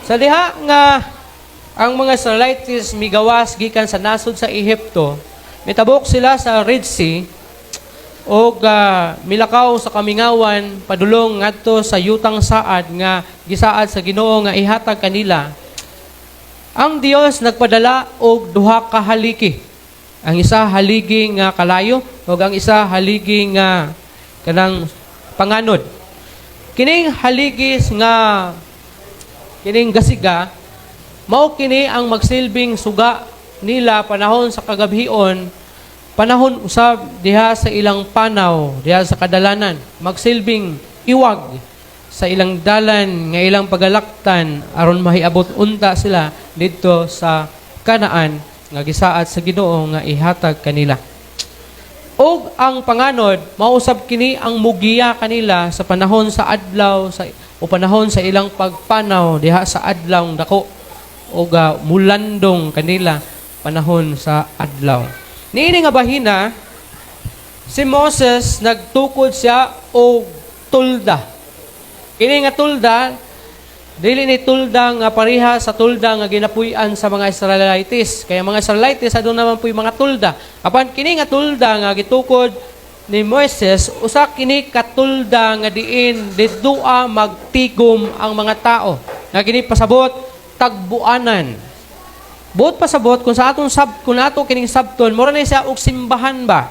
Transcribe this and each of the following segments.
Sa diha nga ang mga Israelites migawas gikan sa nasod sa Ehipto, mitabok sila sa Red Sea o milakaw sa kamingawan padulong ngadto sa yutang saad nga gisaad sa Ginoo nga ihatag kanila. Ang Dios nagpadala og duha ka haligi. Ang isa haligi nga kalayo ug ang isa haligi nga kanang panganod. Kining haligis nga kining gasiga, mao kini ang magsilbing suga nila panahon sa kagabhion, panahon usab diha sa ilang panaw, diha sa kadalanan, magsilbing iwag sa ilang dalan nga ilang pagalaktan aron mahiabot unta sila didto sa Kanaan nga gisaad sa Ginoo nga ihatag kanila. Og ang panganod, mausab kini ang mugiya kanila sa panahon sa adlaw o panahon sa ilang pagpanaw diha sa adlaw dako o mulandong kanila panahon sa adlaw. Niini nga bahina, si Moses nagtukod siya og tulda. Kini nga tulda, dili ni tulda nga pareha sa tulda nga ginapuy-an sa mga Israelites. Kaya mga Israelites adun naman puy mga tulda. Apan kini nga tulda nga gitukod ni Moses, usa kini katulda nga diin didua magtigom ang mga tao. Nga kini pasabot tagbuanan. Buot pasabot kung sa atong kung ato kining sabton, mura na siya og simbahan ba.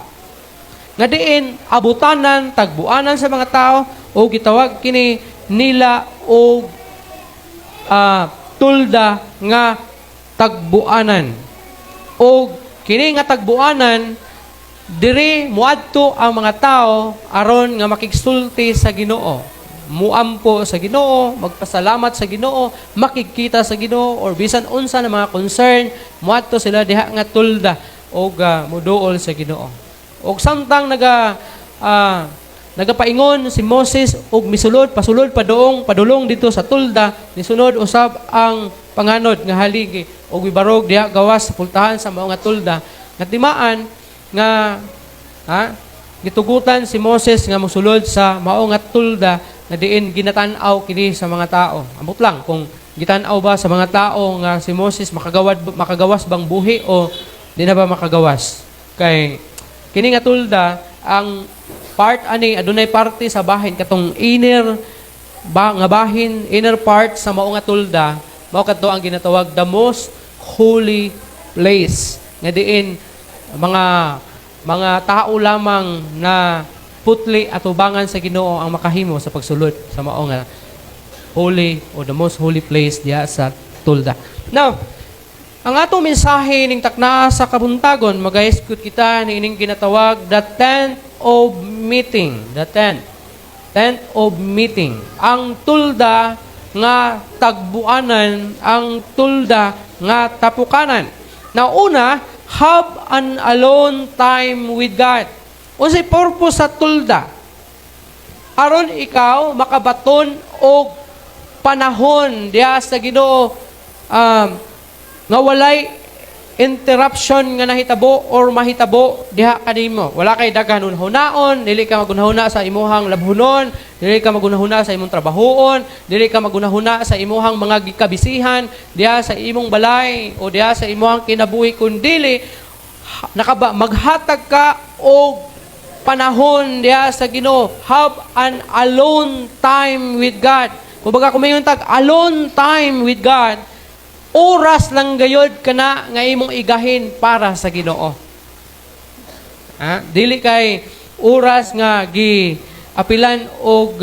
Nga diin abutanan, tagbuanan sa mga tao o gitawag kini nila og tulda nga tagbuanan. O kini nga tagbuanan diri muadto ang mga tao aron nga makigsulti sa Ginoo, muampo sa Ginoo, magpasalamat sa Ginoo, makikita sa Ginoo or bisan unsa na mga concern, muadto sila diha nga tulda o muduol sa Ginoo. Og samtang nagapaingon si Moses og pasulod padulong dito sa tulda, nisunod usab ang panganod nga haligi og bibarog diha gawas sa pultahan sa mao nga tulda. Nga timaan nga gitugutan si Moses nga mosulod sa mao nga tulda nga diin ginatan-aw kini sa mga tao. Ambot lang kung gitan-aw ba sa mga tao nga si Moses makagawas bang buhi o di na ba makagawas. Kay kini nga tulda ang part ani adunay parte sa bahin katong inner part sa mao nga tulda, mao kadto ang ginatawag the most holy place nga diin mga tao lamang na putli at ubangan sa Ginoo ang makahimo sa pagsulod sa mao nga holy o the most holy place diha sa tulda. Now, ang atong mensahe ning takna sa kabuntagon, magahiskot kita ni ining ginatawag the tent of meeting. The tent of meeting. Ang tulda nga tagbuanan, ang tulda nga tapukanan. Now, una, have an alone time with God. Unsay purpose sa tulda? Aron ikaw makabaton og panahon diha sa Ginoo nga walay interruption nga nahitabo or mahitabo diha kanimo. Wala kay daghan hunahon, dili ka magunahuna sa imuhang labhunon, dili ka magunahuna sa imong trabahoon, dili ka magunahuna sa imuhang mga gikabisihan diha sa imong balay o diha sa imuhang kinabuhi kundi maghatag ka og panahon diha sa Ginoo. Have an alone time with God. Kumbaga kung mayon tag alone time with God, oras lang gayod kana nga imong igahin para sa Ginoo. Dili kay oras nga apilan og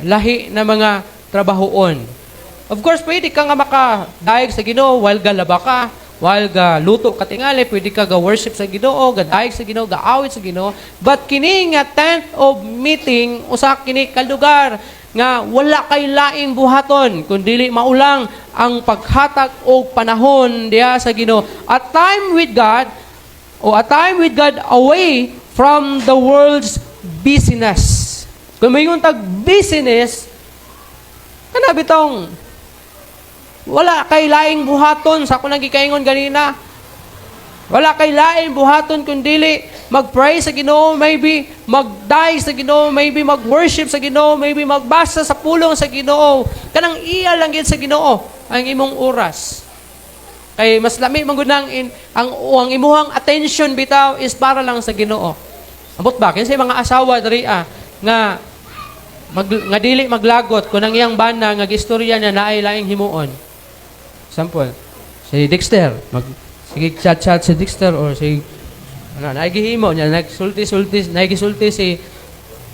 lahi na mga trabahoon. Of course, pwede ka nga makadaig sa Ginoo while galaba ka, while luto ka tingali, pwede ka worship sa Ginoo, gadaig sa Ginoo, gaawit sa Ginoo. But kini nga tent of meeting, usa kini ka lugar nga wala kay laing buhaton kundi maulang ang paghatag og panahon diha sa Ginoo. A time with God o a time with God away from the world's busyness. Kung may tag business, kana bitong wala kay laing buhaton sa ako nagikaingon ganina. Wala kay laing buhaton kundi mag-pray sa Ginoo, maybe mag-die sa Ginoo, maybe mag-worship sa Ginoo, maybe magbasa sa pulong sa Ginoo. Kanang iya lang gid sa Ginoo. ang imong oras. Kay mas lami man gud nang ang imuhang attention bitaw is para lang sa Ginoo. Ambot ba kinsa mga asawa diri nga nga dili maglagot kun ang iyang bana nga gistorya niya naay laing himuon. Example, si Dexter, sige chat si Dexter or si naay gihimo niya nagsulti si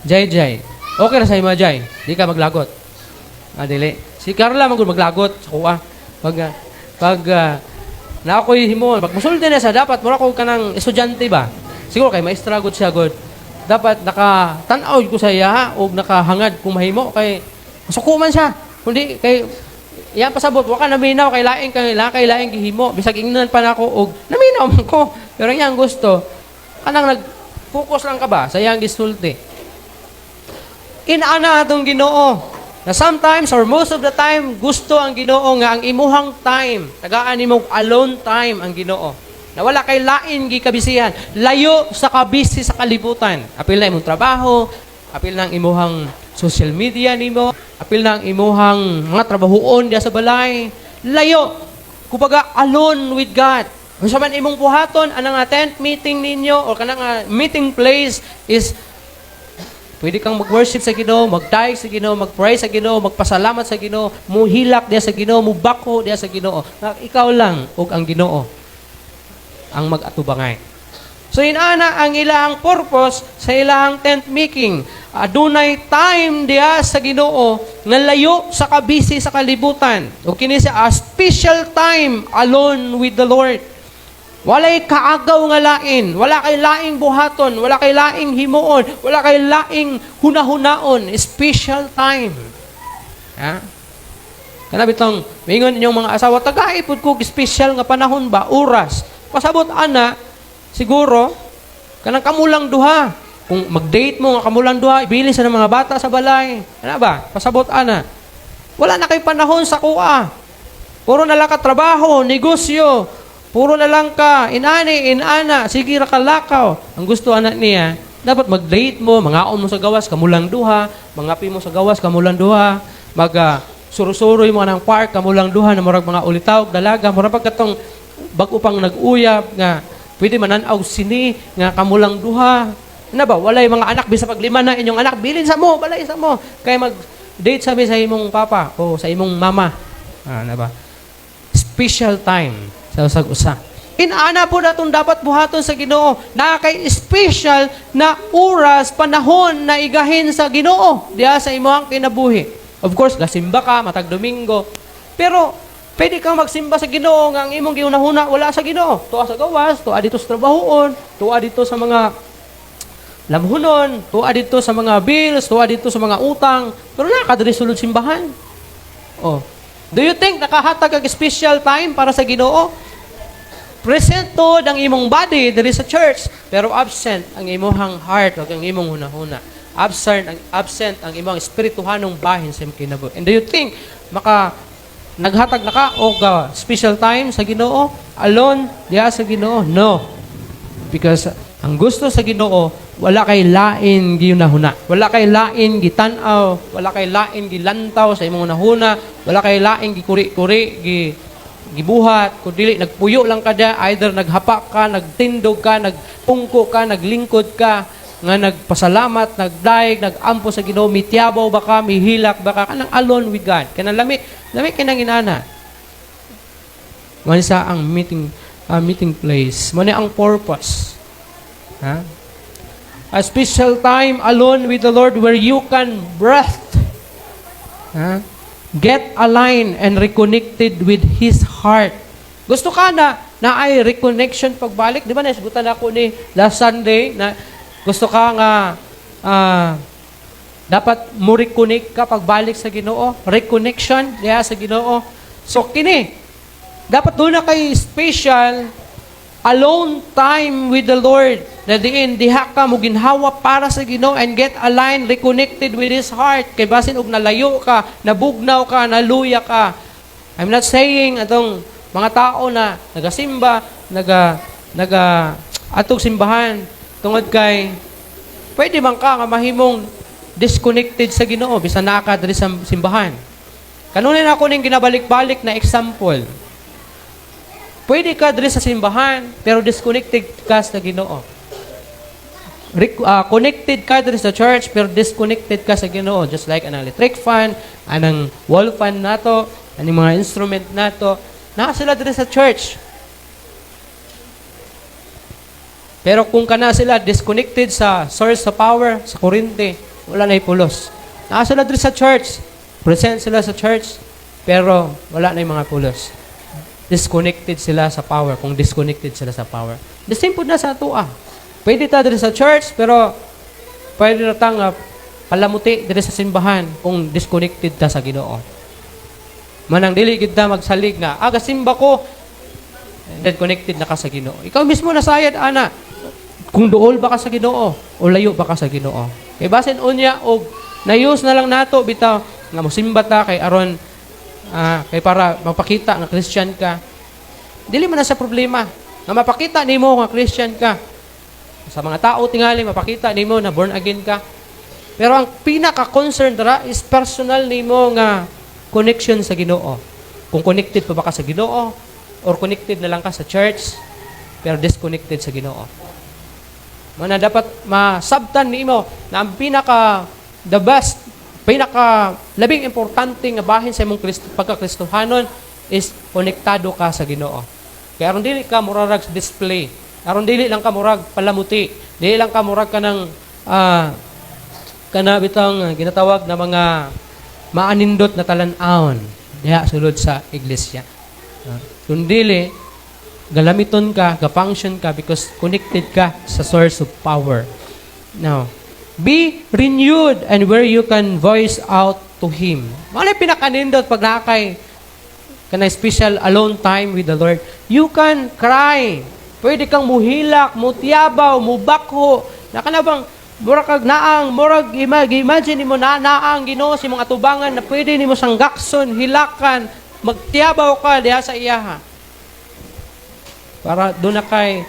Jay. Okay na sa imo Jay, di ka maglagot. Dili. Si Carla man gud maglagot sa kuha. Pag na ako'y himo, pag musulti na sa dapat mura ko kanang estudyante ba? Siguro kay maestra gud siya gud. Dapat nakatanaw ko sa iya o nakahangad kung mahimo kay masukuman siya. Kundi kay iya pasabot wa ka naminaw kay laing gihimo bisag ingnan pa nako og naminaw man ko. Pero iya ang gusto kanang nag-focus lang ka ba sa iyang gisulti. Inana atong Ginoo. Na sometimes or most of the time gusto ang Ginoo nga ang imuhang time, tagaan nimo alone time ang Ginoo. Na wala kay lain gikabisihan, layo sa kabisi sa kalibutan. Apil na imong trabaho, apil na ang imuhang social media nimo, apil na ang imuhang mga trabahoon diya sa balay. Layo. Kumbaga alone with God. Unsa man imong buhaton anang tent meeting ninyo or kanang meeting place is pwede kang mag-worship sa Ginoo, mag-dive sa Ginoo, mag-pray sa Ginoo, magpasalamat sa Ginoo, muhilak diya sa Ginoo, mubako diya sa Ginoo. Ikaw lang ug ang Ginoo ang mag-atubangay. So inana ang ilang purpose sa ilang tent making. Adunay time diya sa Ginoo nga layo sa kabisi sa kalibutan. O kini siya a special time alone with the Lord. Walay kaagaw nga lain, wala kay laing buhaton, wala kay laing himuon, wala kay laing hunahunaon, special time. Ha? Kana bitong mingon ninyong mga asawa tagaipod ko special nga panahon ba, oras. Pasabot ana siguro kanang kamulang duha. Kung mag-date mo nga kamulang duha, ibili sa mga bata sa balay. Ana ba? Pasabot ana. Wala na kay panahon sa kuha. Puro na lang ka trabaho, negosyo. Puro na lang ka, inana, sige ra ka lakaw. Ang gusto anak niya, dapat mag-date mo, mangaon mo sa gawas, kamulang duha, mangapi mo sa gawas, kamulang duha, suro-suroy mo ng park, kamulang duha, na murag mga ulitaw, dalaga, murag pagkatong bago pang nag-uyab, nga pwede mananaw sini, nga kamulang duha. Ano ba, walay mga anak, bisa pag 5 na inyong anak, bilin sa mo, balay sa mo. Kaya mag-date sabi sa imong papa o sa imong mama. Ano ba? Special time. Sa usa. Inana po natong dapat buhaton sa Ginoo. Na kay special na oras, panahon na igahin sa Ginoo diya sa imong kinabuhi. Of course, gasimba ka matag Domingo. Pero pwede kang magsimba sa Ginoo nga ang imong giunahuna wala sa Ginoo. Tuwa sa gawas, tuwa dito sa trabahoon, tuwa dito sa mga lamhunon, tuwa dito sa mga bills, tuwa dito sa mga utang. Pero nakadiri sulod simbahan. Oh. Do you think nakahatag ang special time para sa Ginoo? Present to ang imong body diri sa church, pero absent ang imong heart o ang imong hunahuna. Absent ang imong espirituhanong bahin sa imong kinabuhi. And do you think naghatag na ka og special time sa Ginoo alone diya sa Ginoo? No. Because ang gusto sa Ginoo wala kay lain gihunahuna. Wala kay lain gitan-aw, wala kay lain gilantaw sa imong hunahuna, wala kay lain gikuri-kuri gibuhat, kung dili nagpuyo lang ka da, either naghapa ka, nagtindog ka, nagpungko ka, naglingkod ka, nga nagpasalamat, nagdaig, nagampo sa Ginoo, mityabaw ba ka, mihilak ba ka, kanang alone with God. Kanang lami kinang inana. Manisa ang meeting place. Muna ang purpose. Ha? A special time alone with the Lord where you can breath. Ha? Get aligned and reconnected with His heart. Gusto ka na ay reconnection pagbalik? Di ba nasigutan ako ni last Sunday na gusto ka nga dapat mo reconnect ka pagbalik sa Ginoo? Reconnection diya sa Ginoo. So kini, dapat doon na kay special alone time with the Lord. Na diha ka mo ginhawa para sa Ginoo and get aligned, reconnected with His heart. Kay basin og nalayo ka, nabugnaw ka, naluya ka. I'm not saying atong mga tao na nagasimba, atog simbahan tungod kay pwede man ka nga mahimong disconnected sa Ginoo bisan naa ka diri sa simbahan. Kanunin ako ning ginabalik-balik na example. Pwede ka diri sa simbahan, pero disconnected ka sa Ginoo. Connected ka diri sa church, pero disconnected ka sa Ginoo. Just like anang electric fan, anang wall fan nato, aning mga instrument nato, naa sila diri sa church. Pero kung kana sila disconnected sa source of power, sa kuryente, wala na pulos. Naa sila diri sa church, present sila sa church, pero wala na yung mga pulos. Disconnected sila sa power, kung disconnected sila sa power. The same po na sa atua. Pwede ta diri sa church, pero pwede na tang palamuti diri sa simbahan kung disconnected ta sa Ginoo. Manang dili kita magsalig nga, gasimba ko, then connected na ka sa Ginoo. Ikaw mismo nasayad, ana, kung dool ba ka sa Ginoo o layo ba ka sa Ginoo. Kay basin unya og na-use na lang nato bitaw nga mosimba ta kay aron kay para mapakita nga Christian ka. Dili man na sa problema nga mapakita nimo nga Christian ka. Sa mga tao tingali mapakita nimo na born again ka. Pero ang pinaka-concern dara is personal nimo nga connection sa Ginoo. Kung connected pa ba ka sa Ginoo or connected na lang ka sa church pero disconnected sa Ginoo. Mana dapat masabtan nimo na ang the best, labing importante nga bahin sa imong pagka-Kristohanon is konektado ka sa Ginoo. Kaya aron dili ka murag sa display. Aron dili lang ka murag palamuti. Dili lang ka murag ka ng kana bitang ginatawag na mga maanindot na talan-awon diha sulod sa iglesia. Kung dili galamiton ka, ga-function ka because connected ka sa source of power. Now, be renewed and where you can voice out to Him. Ano yung pinakanindot pag nakakay ka na special alone time with the Lord? You can cry. Pwede kang muhilak, mutiyabaw, mubakho. Nakanabang, murag naang, murag imagine mo na naang Ginoo si mga atubangan na pwede nimo sanggakson, hilakan, magtiyabaw ka diha sa iyaha. Para doon na kay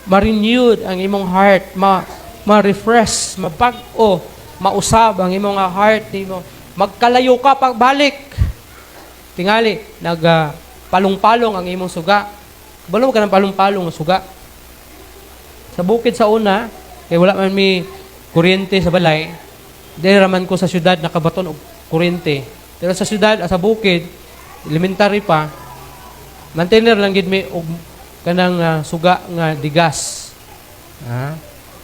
ma-renewed ang imong heart, ma-refresh, mabag-o, mausab ang imong heart nimo. Magkalayo ka pagbalik. Tingali, palong-palong ang imong suga. Balong ka ng palong-palong ang suga. Sa bukid sa una, kaya wala man may kuryente sa balay, dahil raman ko sa syudad nakabaton og kuryente. Pero sa syudad, sa bukid, elementary pa, maintainer lang gid may og kanang suga nga digas.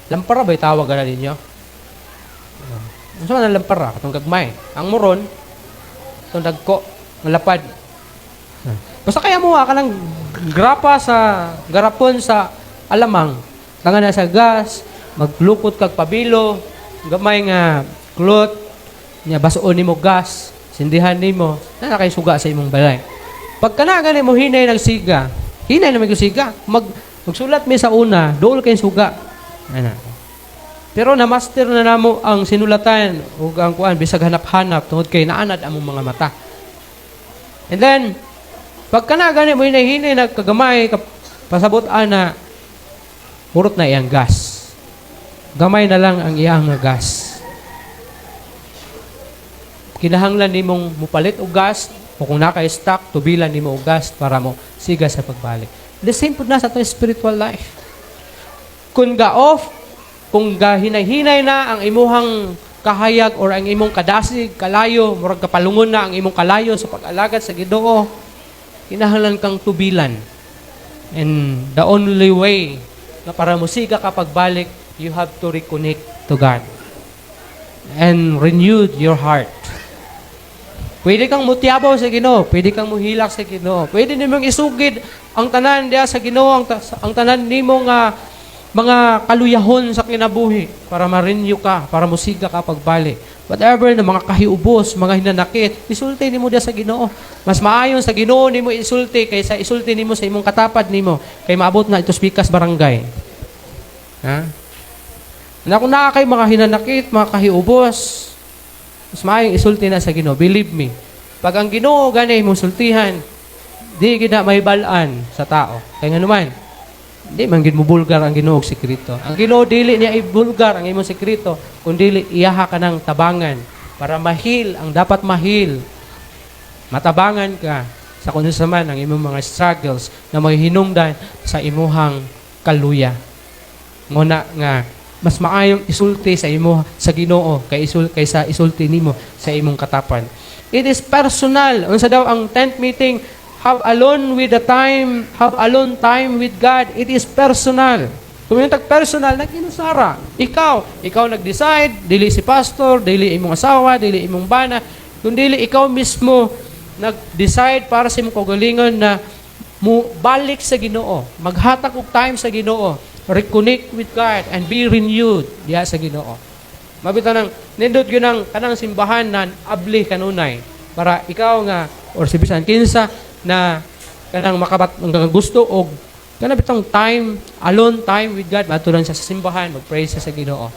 Lampara ba'y tawag na ninyo? Ano sa lampara? Katong gagmay. Ang muron, itong dagko, malapad. Basta kaya mo ka ng grapa sa garapon sa alamang. Tangan na sa gas, maglukot kag pabilo, gamay nga cloth, nya basuon nimo gas, sindihan nimo, na kay suga sa imong balay. Pagka na gani mo hinay nagsiga, hinay na magsiga, magsulat mi sa una, dool kay suga. Ana. Pero na-master na namo ang sinulatan ug ang kuan bisag hanap-hanap tungod kay naanad among mga mata. And then pagka na gani mo hinay nagkagamay pasabot ana purot na iyang gas. Gamay na lang ang iyang gas. Kinahanglan nimong mupalit og gas o kung naka-stock, tubilan nimo og gas para mo siga sa pagbalik. The same po na sa itong spiritual life. Kung ga-off, kung gahinay-hinay na ang imuhang kahayag or ang imong kadasig, kalayo, murag kapalungon na ang imong kalayo sa pag-alagad sa Ginoo, kinahanglan kang tubilan. And the only way na para mo siga ka pagbalik, you have to reconnect to God. And renew your heart. Pwede kang mutiyabaw sa Ginoo, pwede kang muhilak sa Ginoo, pwede nimong isugid ang tanan diya sa Ginoo, ang tanan nimong mga kaluyahon sa kinabuhi para ma-renew ka, para musiga ka pagbalik. Whatever na mga kahiubos, mga hinanakit, isulti nimo diya sa Ginoo. Mas maayon sa Ginoo nimo isulti kaysa isulti nimo sa imong katapad nimo kay maabot na ito Pikas Barangay. Ha? Na kung kay mga hinanakit, mga kahiubos, mas maayong isulti na sa Ginoo. Believe me. Pag ang Ginoo ganay mong sultihan, di gina may balaan sa tao. Kaya nga naman, di man gid mo bulgar ang Ginoo og sekreto. Ang Ginoo dili niya ibulgar ang imong sekreto, kundi iyaha ka ng tabangan para mahil ang dapat mahil. Matabangan ka sa kuno man ang imong mga struggles na maghinungdan sa imuhang kaluya. Nguna nga mas maayong isulti sa imo sa Ginoo kaysa isulti nimo sa imong katapan. It is personal. Unsa daw ang tent meeting? Have alone time with God. It is personal. Kung yung tag-personal, nag-inusara. Ikaw nag-decide, dili si pastor, dili imong asawa, dili imong bana, kundi ikaw mismo nag-decide para sa imong kagalingon na balik sa Ginoo. Maghatag og time sa Ginoo. Reconnect with God and be renewed diha sa Ginoo. Mabitaw nang nindot gyud ang kanang simbahan na abli kanunay para ikaw nga or si bisan kinsa na kanang ang gusto og kanang bitong alone time with God, maturan siya sa simbahan, mag-pray siya sa Ginoo.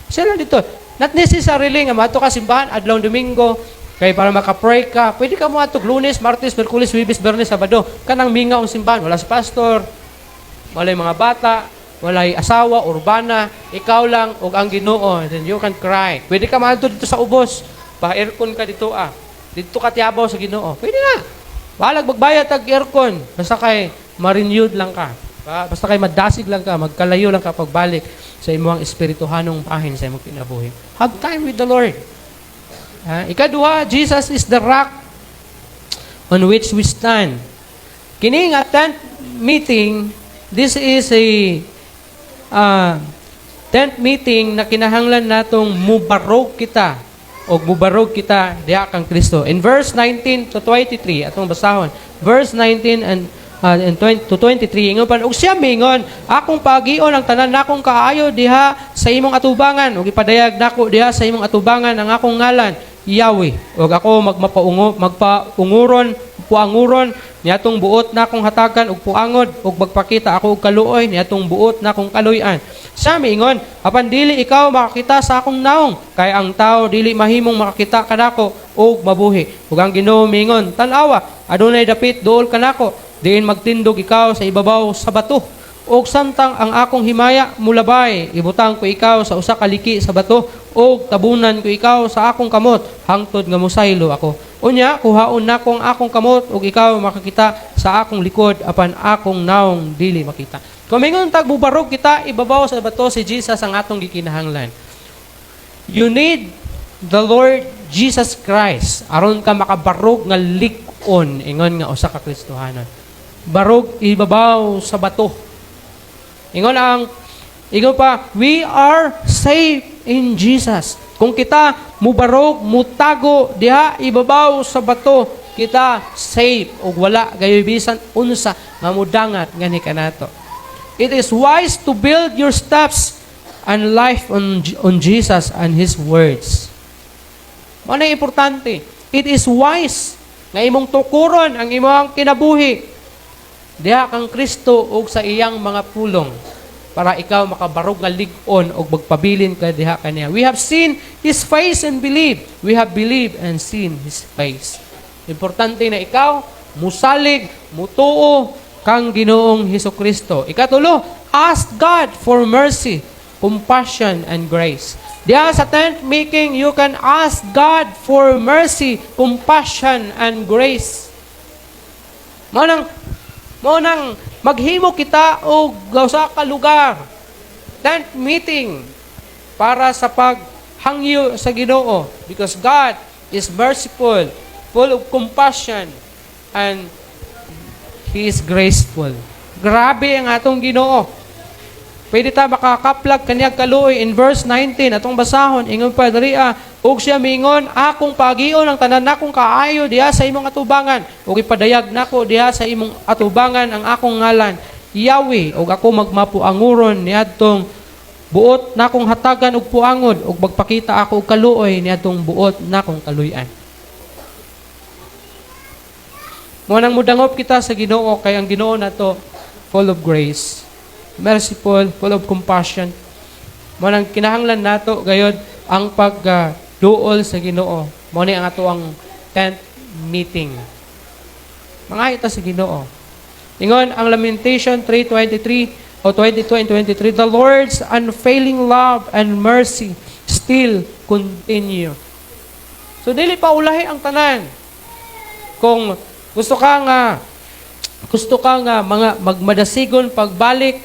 Siya lang dito. Not necessarily nga mato ka simbahan adlaw Domingo kay para maka-pray ka. Pwede ka mo atog Lunes, Martes, Miyerkules, Huwebes, Biyernes, Sabado. Kanang mingaw ang simbahan, wala si pastor, wala mga bata, wala asawa, urbana, ikaw lang ug ang Ginoo, then you can cry. Pwede ka maadto dito sa ubos, pa-aircon ka dito Dito ka tiyabaw sa Ginoo. Pwede na. Walag magbayad tag aircon. Basta kay ma-renewed lang ka. Basta kay madasig lang ka, magkalayo lang ka pagbalik sa imong espirituhanong bahin sa imong kinabuhi. Have time with the Lord. Ikaduha, Jesus is the rock on which we stand. Kini nga tent meeting, this is a tent meeting na kinahanglan natong mubarog kita o mubarog kita diha kang Kristo. In verse 19 to 23, atong basahon. Verse 19 and 20 to 23, ingon pa, ug siya mingon, akong pagion ang tanan nakong kaayo diha sa imong atubangan, ug ipadayag nako diha sa imong atubangan ang akong ngalan, Yahweh. Ug ako magpaunguron, puanguron niatong buot nakong hatagan ug puangod, ug magpakita ako og kaluoy niatong buot nakong kaluy-an. Siya miingon, apan dili ikaw makakita sa akong naong, kay ang tao dili mahimong makakita kanako og mabuhi. Ug ang Ginoo miingon, tan-awa, adunay dapit duol kanako, diin magtindog ikaw sa ibabaw sa bato. Og samtang ang akong himaya mulabay, ibutang ko ikaw sa usa ka liki sa bato, og tabunan ko ikaw sa akong kamot, hangtod nga musaylo ako. Unya, kuhaon na kong akong kamot, og ikaw makakita sa akong likod, apan akong naong dili makita. Kung mingon tagbubarog kita, ibabaw sa bato si Jesus ang atong gikinahanglan. You need the Lord Jesus Christ aron ka makabarog nga lik-on, ingon nga usa ka Kristohanon. Barog ibabaw sa bato. Ingon pa, we are safe in Jesus. Kung kita mubarog, mutago diha ibabaw sa bato, kita safe ug wala gayoy bisan unsa nga mudangat ngani kanato. It is wise to build your steps and life on Jesus and His words. Mao na importante. It is wise nga imong tukuron ang imong kinabuhi diha kang Kristo ug sa iyang mga pulong para ikaw makabarog nga lig-on ug magpabilin ka diha kaniya. We have seen His face and believe. We have believed and seen His face. Importante na ikaw musalig, mutuo kang Ginoong Hesukristo. Ikatulo, ask God for mercy, compassion, and grace. Diha sa tent making, you can ask God for mercy, compassion, and grace. Mao nang maghimo kita og sa ka lugar, tent meeting para sa paghangyo sa Ginoo, because God is merciful, full of compassion, and He is graceful. Grabe ang atong Ginoo. Pwede ta makakaplag kaniyang kaluoy in verse 19 atong basahon, ingon pa diri ug siya mingon, akong pagion ang tanan nakong kaayo diha sa imong atubangan, ug ipadayag nako diha sa imong atubangan ang akong ngalan, Yahweh, ug ako magmapuanguron niadtong buot nakong hatagan ug puangod, ug magpakita ako og kaluoy niadtong buot nakong kaluy-an. Mo nang mudangop kita sa Ginoo kay ang Ginoo nato full of grace, merciful, full of compassion. Mo nang kinahanglan nato gayud ang pagduol sa Ginoo. Mao ni ang ato ang tent meeting. Mga ita sa Ginoo. Ingon ang Lamentation 3:23 o 22 and 23, the Lord's unfailing love and mercy still continue. So dili pa ulahi ang tanan. Kung gusto ka nga mga magmadasigon pagbalik,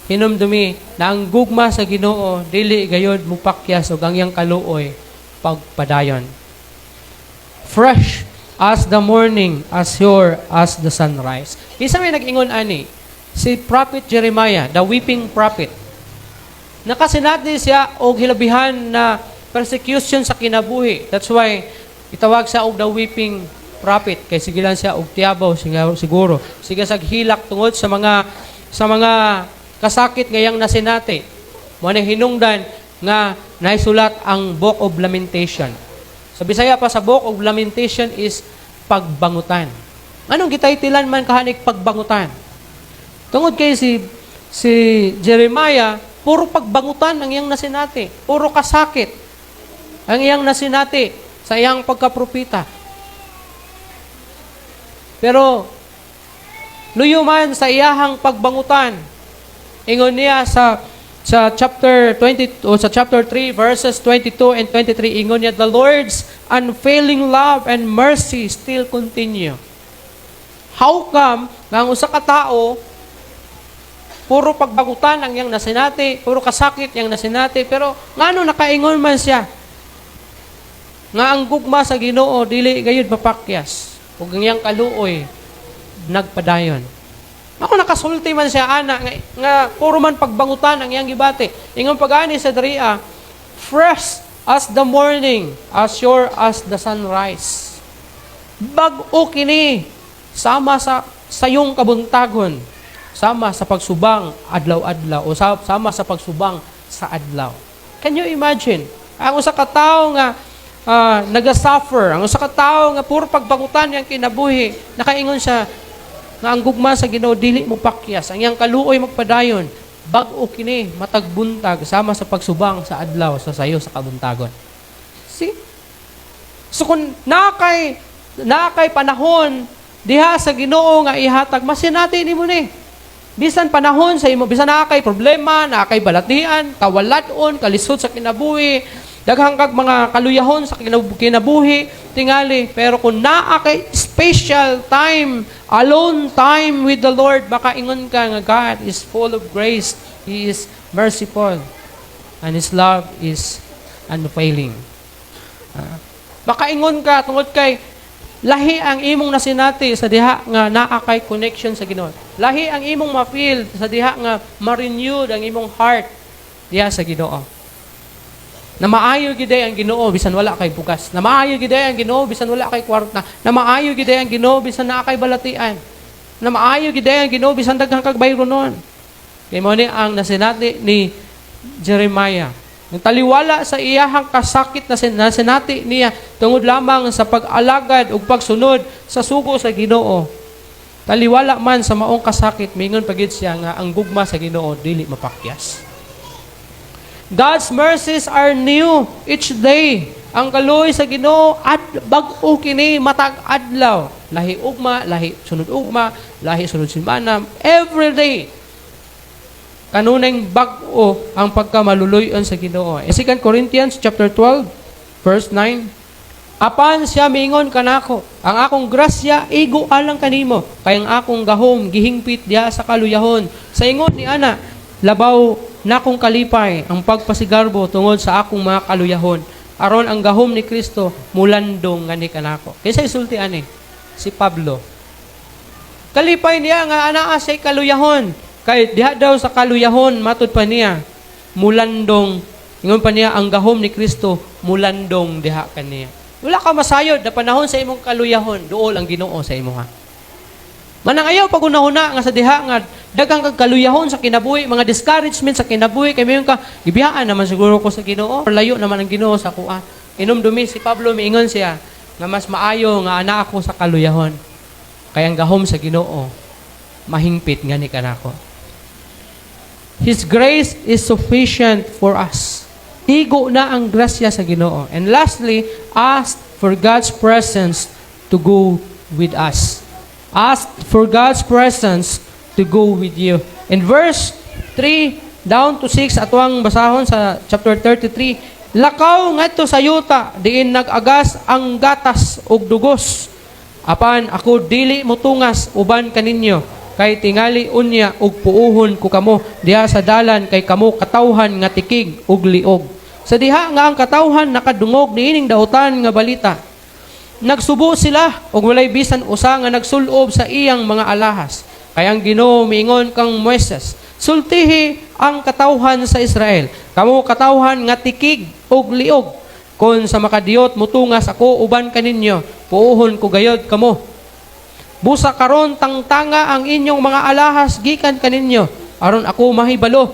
hinumdumi na ang gugma sa Ginoo dili gayud mupakyas ug ang iyang kaluoy pagpadayon. Fresh as the morning, as sure as the sunrise. Isa may nag-ingon ani, si Prophet Jeremiah, the weeping prophet. Nakasinati siya og hilabihan na persecution sa kinabuhi. That's why itawag siya og the weeping prophet kay sige lang siya og tiyabaw siguro. Sige sag hilak tungod sa mga kasakit ngayang nasinati. Mo na hinungdan nga naisulat ang Book of Lamentation. Sa Bisaya pa sa Book of Lamentation is pagbangutan. Anong gitaytilan man kahanik pagbangutan? Tungod kay si Jeremiah, puro pagbangutan ang iyang nasinati. Puro kasakit ang iyang nasinati sa iyang pagkapropita. Pero luyo man sa iyahang pagbangutan, ingon niya sa chapter 20 o sa chapter 3 verses 22 and 23, ingon niya, the Lord's unfailing love and mercy still continue. How come nga ang usa ka tao puro pagbagutan ang iyang nasinati, puro kasakit yang nasinati, pero ngano nakaingon man siya nga ang gugma sa Ginoo dili gayud mapakyas ug ang iyang kaluoy nagpadayon. Ako nakasulti man siya ana nga puro man pagbangutan ang iyang gibati. Ingon pagani sa dariya, fresh as the morning, as sure as the sunrise. Bag-o kini sama sa sayong kabuntagon, sama sa pagsubang adlaw-adlaw o sama sa pagsubang sa adlaw. Can you imagine? Ang usa ka tawo nga naga-suffer, ang usa ka tawo nga puro pagbangutan yang kinabuhi, nakaingon siya nga ang gugma sa Ginoo dili mo pakyas, ang iyang kaluoy magpadayon, bag-o kini matag buntag sama sa pagsubang sa adlaw sa sayo sa kabuntagon. See? So kung nakay panahon diha sa Ginoo nga ihatag, masinati nimo ni. Bisan panahon sa imo, bisan nakay problema, nakay balatian, kawaladon, kalisod sa kinabuhi, daghang kag mga kaluyahon sa kinabuhi tingali, pero kung naa kay special time, alone time with the Lord, baka ingon ka nga God is full of grace, He is merciful, and His love is unfailing. Baka ingon ka tungod kay lahi ang imong nasinati sa diha nga naa kay connection sa Ginoo. Lahi ang imong ma-feel sa diha nga ma-renewed ang imong heart diha sa Ginoo. Na maayo gid ang Ginoo bisan wala kay bugas. Na maayo gid ang Ginoo bisan wala kay kwarta. Na maayo gid ang Ginoo bisan naa kay balatian. Na maayo gid ang Ginoo bisan daghang kag bayronon. Kay mo ni ang nasinati ni Jeremiah. Nang taliwala sa iyahang kasakit na nasinati niya tungod lamang sa pag-alagad ug pagsunod sa sugo sa Ginoo. Taliwala man sa maong kasakit, mingon pagid siya nga ang gugma sa Ginoo dili mapakyas. God's mercies are new each day. Ang kaluoy sa Ginoo bag-o kini matag adlaw. Lahi ugma, lahi sunod ugma, lahi sunod semana, every day. Kanunay bag-o ang pagkamaluluyon sa Ginoo. 2 Corinthians chapter 12 verse 9. Apan siya mingon kanako, ang akong grasya igo alang kanimo, kay ang akong gahom gihingpit diha sa kaluyahon. Sa ingon ni ana, labaw na akong kalipay ang pagpasigarbo tungod sa akong mga kaluyahon, aron ang gahom ni Kristo mulandong ngani kanako. Kaysa isulti ani si Pablo. Kalipay niya nga anaa say kaluyahon, kay diha daw sa kaluyahon matud pa niya mulandong, ingon pa niya ang gahom ni Kristo mulandong diha kaniya. Wala ka masayod na panahon sa imong kaluyahon, duol ang Ginoo sa imo ha. Manang ayaw pag unahuna nga sa diha nga daghang kag kaluyahon sa kinabuhi, mga discouragement sa kinabuhi, kay mayon ka gibiyaan naman siguro ko sa Ginoo, layo naman ang Ginoo sa kuha. Inumdumi si Pablo miingon siya nga mas maayo nga ana ako sa kaluyahon, kay ang gahom sa Ginoo mahingpit ngani kanako. His grace is sufficient for us. Igo na ang grasya sa Ginoo. And lastly, ask for God's presence to go with us. Ask for God's presence to go with you. In verse 3 down to 6, atuang basahon sa chapter 33, Lakaw ngadto sa yuta, diin nag-agas ang gatas ug dugos. Apan ako dili motungas uban kaninyo, kay tingali unya ug puuhon ko kamo diha sa dalan, kay kamo katawhan nga tikig ug liog. Sa diha nga ang katawhan nakadungog niining dautan nga balita. Nagsubo sila ug walay bisan usa nga nagsulob sa iyang mga alahas. Kay ang Ginoo miingon kang Moises, sultihi ang katawhan sa Israel. Kamo katawhan nga tikig ug liog. Kon sa makadiyot mutungas ako uban kaninyo, puuhon ko gayod kamo. Busa karon tangtanga ang inyong mga alahas gikan kaninyo, aron ako mahibalo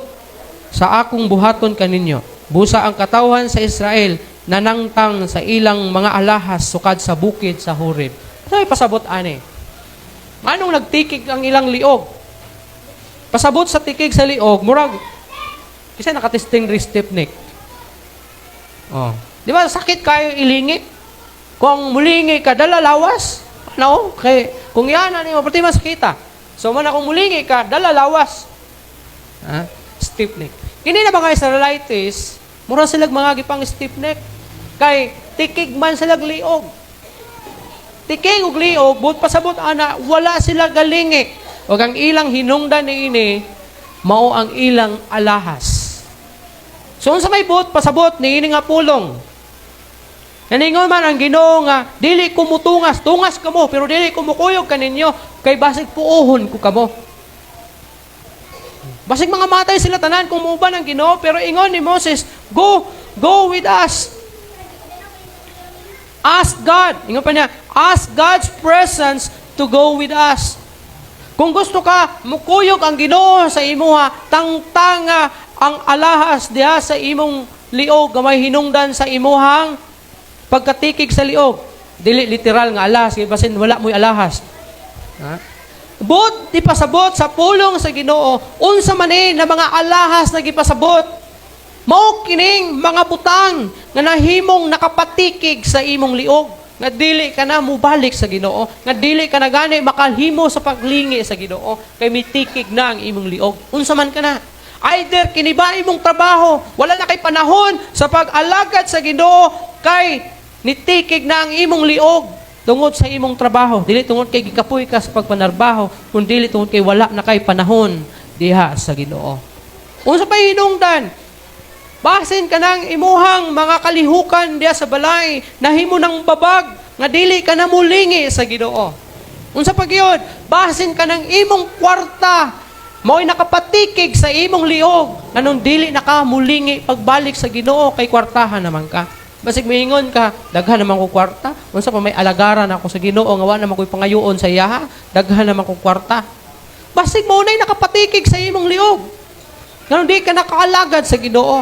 sa akong buhaton kaninyo. Busa ang katawhan sa Israel nanangtang sa ilang mga alahas sukad sa bukid sa Horeb. So pasabot ani. Manong nagtikig ang ilang liog? Pasabot sa tikig sa liog, murag kasi nakatesting ristipnik. Oh. Di ba sakit kayo ilingi? Kung mulingi ka, dala lawas. No? Kay, kung yan, ano yung pati masakita. So, man kung mulingi ka, dala lawas. Ha? Stiff neck. Kini na ba kayo sa Israelites, mura silag mga gipang stiff neck. Kay, tikig man silag liog. Tikig ug liog, but pasabot ana, wala sila galingi. O ang ilang hinungdan ni ini, mao ang ilang alahas. So, sa may but, pasabot ni ini nga pulong. Naningon man ang Ginoo nga, dili ko mutungas, tungas kamo, pero dili ko mukuyog kaninyo, kay basig puuhon ko kamo. Basig mga matay sila tanan kung muuban ang Ginoo, pero ingon ni Moses, go with us. Ask God, ingon pa niya, ask God's presence to go with us. Kung gusto ka, mukuyog ang Ginoo sa imuha, tangtanga ang alahas diha sa imong liog, gamay hinungdan sa imuhang pagkatikig sa liog. Dili literal nga alahas, kaya basin wala mo'y alahas. Ha? But, ipasabot sa pulong sa Ginoo, unsa man na mga alahas na gipasabot, mao kining mga butang nga nahimong nakapatikig sa imong liog, nga dili ka na mubalik sa Ginoo, nga dili ka na gani makalhimo sa paglingi sa Ginoo, kay mitikig na ang imong liog. Unsa man ka na. Either kiniba imong trabaho, wala na kay panahon sa pag-alagad sa Ginoo, kay nitikig na ang imong liog tungod sa imong trabaho. Dili tungod kay gikapoy ka sa pagpanarbaho, kundi dili tungod kay wala na kay panahon diha sa Ginoo. Unsa pa hinungdan? Basin ka ng imuhang mga kalihukan diha sa balay, nahimo ng babag nga dili ka na mulingi sa Ginoo. Unsa pa gyud? Basin ka ng imong kwarta, mao'y nakapatikig sa imong liog, anong dili na ka mulingi pagbalik sa Ginoo, kay kwartahan naman ka. Basig miingon ka, daghan naman ko kwarta. Unsa pa may alagaran ako sa Ginoo, nga wa naman ko'y pangayoon sa iyaha, daghan naman ko kwarta. Basig mo na'y nakapatikig sa imong liog. Ganun di ka nakaalagad sa Ginoo.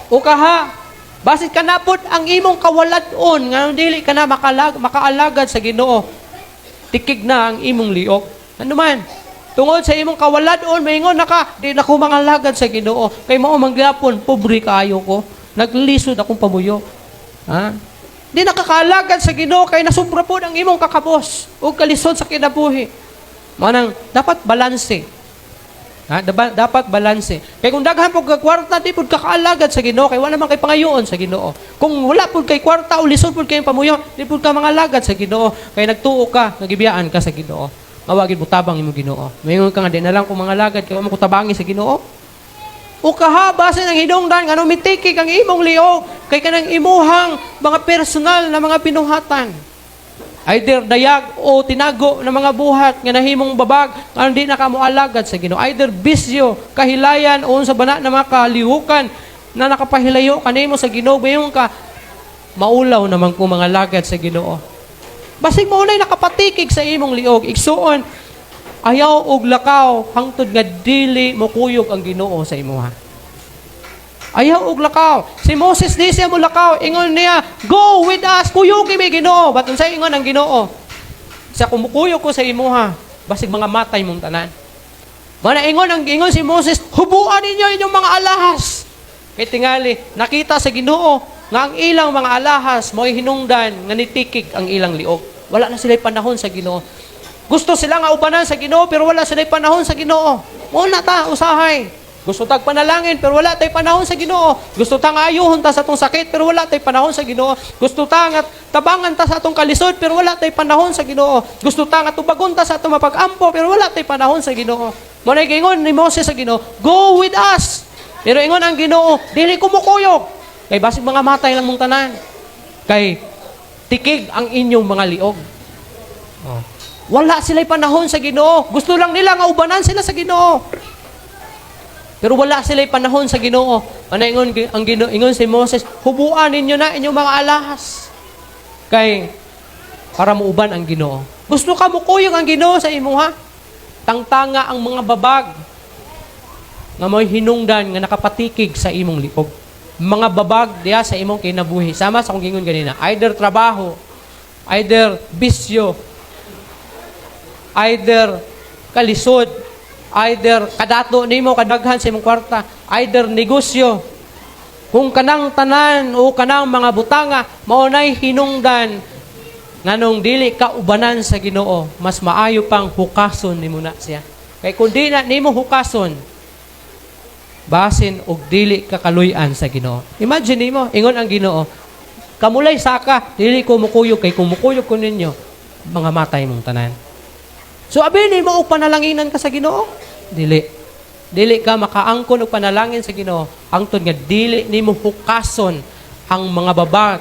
O kaha, basig ka napod ang imong kawaladon, ganun dili ka na makaalagad sa Ginoo. Tikig na ang imong liog. Ano man? Tungod sa imong kawaladon, maingon na ka, di na ko mangalagad sa Ginoo. Kay mao manggapon, pobre kaayo ko. Naglisod akong pamuyo. Ha? Di nakakalagad sa Ginoo kay nasubra po ang imong kakabos o kalisod sa kinabuhi. Manang dapat balanse. Ha? Dapat balanse. Kay kung daghan po kay kwarta, di po kakaalagad sa Ginoo kay wala man kay pangayoon sa Ginoo. Kung wala po kay kwarta o lisod po kay pamuyo, di po ka mangalagad sa Ginoo kay nagtuo ka, nagibiyaan ka sa Ginoo. Mawagid mo tabang imong Ginoo. Mayingon ka nga di na lang kung mangalagad kay mo kutabangi sa Ginoo. O kahaba sa nang hinungdan, nga mitikig ang imong liog, kay kanang imuhang mga personal na mga pinuhatan. Either dayag o tinago na mga buhat, nga nahimong babag, nga hindi na kamualagad sa Ginoo. Either bisyo, kahilayan, o sa bana na mga kalihukan, na nakapahilayo kanimo sa Ginoo, bayong ka, maulaw naman kung mga lagad sa Ginoo. Basig mo unay nakapatikig sa imong liog, igsuon, ayaw og lakaw hangtod nga dili mo kuyog ang Ginoo sa imuha. Ayaw og lakaw. Si Moses di siya mo lakaw, ingon niya, go with us, kuyog mi Ginoo. Ba't unsay ingon ang Ginoo? Sa kumukuyog ko sa imuha, basig mga matay mong tanan. Mana ingon si Moses, hubuan ninyo inyong mga alahas. Kay tingali, nakita sa Ginoo nga ang ilang mga alahas mo'y hinungdan nga nitikig ang ilang liog. Wala na sila'y panahon sa Ginoo. Gusto sila nga ubanan sa Ginoo pero wala sila'y panahon sa Ginoo. Muna ta, usahay. Gusto tag panalangin pero wala tay panahon sa Ginoo. Gusto tang ayuhon ta sa atong sakit pero wala tay panahon sa Ginoo. Gusto ta nga tabangan ta sa atong kalisod pero wala tay panahon sa Ginoo. Gusto ta nga tubagon ta sa atong mapag-ampo pero wala tay panahon sa Ginoo. Mo na gingon ni Moses sa Ginoo, "Go with us." Pero ingon ang Ginoo, dili ko mukuyog. Kay basig mga matay lang mong tanan. Kay tikig ang inyong mga liog. Oh. Wala sila'y panahon sa Ginoo. Gusto lang nila nga ubanan sila sa Ginoo. Pero wala sila'y panahon sa Ginoo. Ano ingon ang Ginoo? Ingon si Moses, hubuan ninyo na inyong mga alahas. Kay para muuban ang Ginoo. Gusto ka mukuyog ang Ginoo sa imuha? Tangtanga ang mga babag nga may hinungdan nga nakapatikig sa imong liog. Mga babag diya sa imong kinabuhi. Sama sa akong gingon ganina. Either trabaho, either bisyo, either kalisod, either kadato nimo kadaghan sa imong kwarta, either negosyo. Kung kanang tanan o kanang mga butanga maunay hinungdan nganong dili ka ubanan sa Ginoo, mas maayo pang hukason nimo na siya. Kay kun di na nimo hukason, basin og dili ka kaluy-an sa Ginoo. Imagine nimo, ingon ang Ginoo, kamulay saka, dili ko mukuyog kay kung mukuyog ko ninyo, mga matay mong tanan. So abini mo og panalanginan ka sa Ginoo? Dili. Dili ka makaangkon og panalangin sa Ginoo angtod nga dili nimo hukason ang mga babag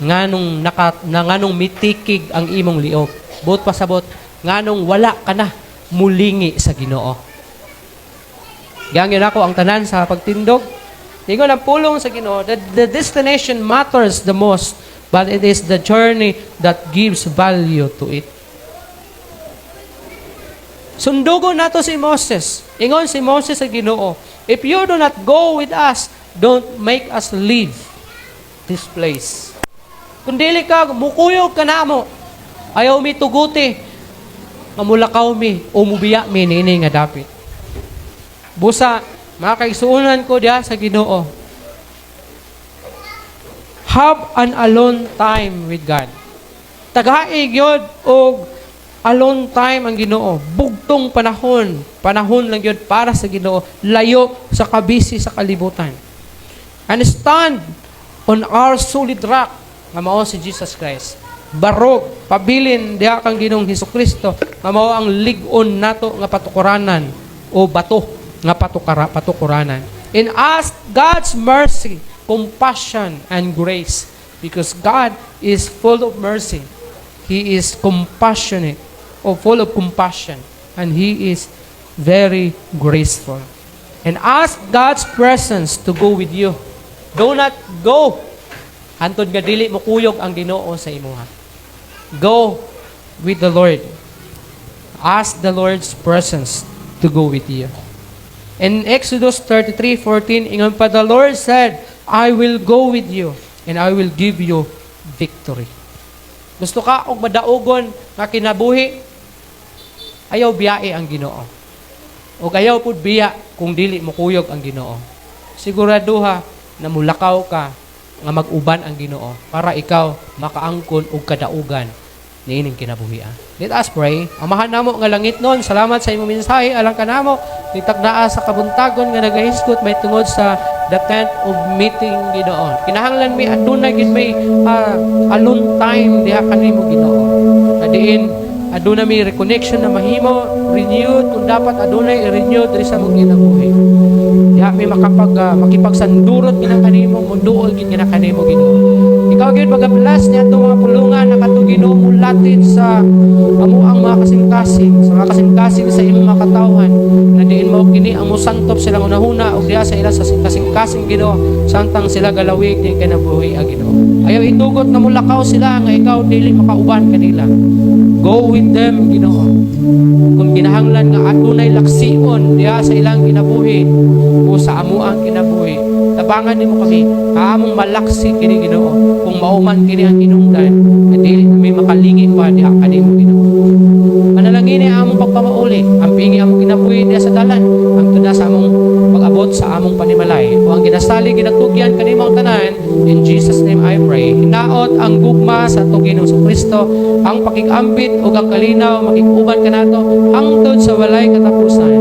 nganong mitikig ang imong liog. Buot pasabot nganong wala ka na mulingi sa Ginoo. Gangin ako ang tanan sa pagtindog. Ingon ang pulong sa Ginoo, the destination matters the most, but it is the journey that gives value to it. Sundugo nato si Moses. Ingon si Moses sa Ginoo, if you do not go with us, don't make us leave this place. Kung dili ka, mukuyog ka na mo. Ayaw mi tuguti. Mamulakaw mi, umubiya mi, nini nga dapit. Busa, mga kaigsuunan ko diya sa Ginoo. Have an alone time with God. Tagahaig yun o alone time ang Ginoo. Bugtong panahon. Panahon lang yun para sa Ginoo. Layo sa kabisi sa kalibutan. And stand on our solid rock nga mao si Jesus Christ. Barog, pabilin diha kang Ginoong Hesukristo nga mao ang lig-on nato nga patukuranan o bato nga patukuranan. And ask God's mercy, compassion, and grace. Because God is full of mercy. He is compassionate or full of compassion. And He is very graceful. And ask God's presence to go with you. Do not go hantod nga dili mo kuyog ang Ginoo sa imuha. Go with the Lord. Ask the Lord's presence to go with you. In Exodus 33:14, ingon pa, the Lord said, I will go with you and I will give you victory. Gusto ka og madaugon nga kinabuhi? Ayaw biyae ang Ginoo. O ayaw pud biya kung dili mo kuyog ang Ginoo. Siguraduha na mulakaw ka nga mag-uban ang Ginoo para ikaw makaangkon og kadaugan niining kinabuhi. Let us pray. Amahan namo nga langit nun, salamat sa imong mensahe alang kanamo nitagdaa sa kabuntagon nga nagahisgot may tungod sa the tent of meeting Ginoo. Kinahanglan mi adunay gid may alone time diha kanimo Ginoo. Adiin aduna mi reconnection na mahimo renewed kung dapat adunay i-renew diri sa mong kinabuhi. Diha mi makipagsandurot ginang kanimo muduol gid ginang kanimo Ginoo. Ikaw gid magablas niya itong mga pulungan na katong Ginoo mulatid sa amo ang mga kasing-kasing sa imong mga katawhan na diin mao kini ang musantop silang unahuna ug diha sa ila sa kasing-kasing Ginoo samtang sila galawig din kinabuhi ang Ginoo. Ayaw itugot na mulakaw sila nga ikaw dili makauban kanila. Go with them, Ginoo. Kung kinahanglan nga adunay laksion diha sa ilang kinabuhi o sa amo ang kinabuhi, tabangan nimo kami kaamong malaksi kini Ginoo. Kung mauman kini ang hinungdan, na dili kami makalingi pa diha kanimo Ginoo. Manalangin ang among pagpamauli, ang pingi among kinabuhi diha sa dalan, ang tuda sa among pag-abot sa among panimalay. O ang ginasali ginatugyan kanimo ang tanan, in Jesus name I pray. Hinaot ang gugma sa atong Ginoong Kristo, ang pakig-ambit ug ang kalinaw makig-uban kanato hangtod sa walay katapusan.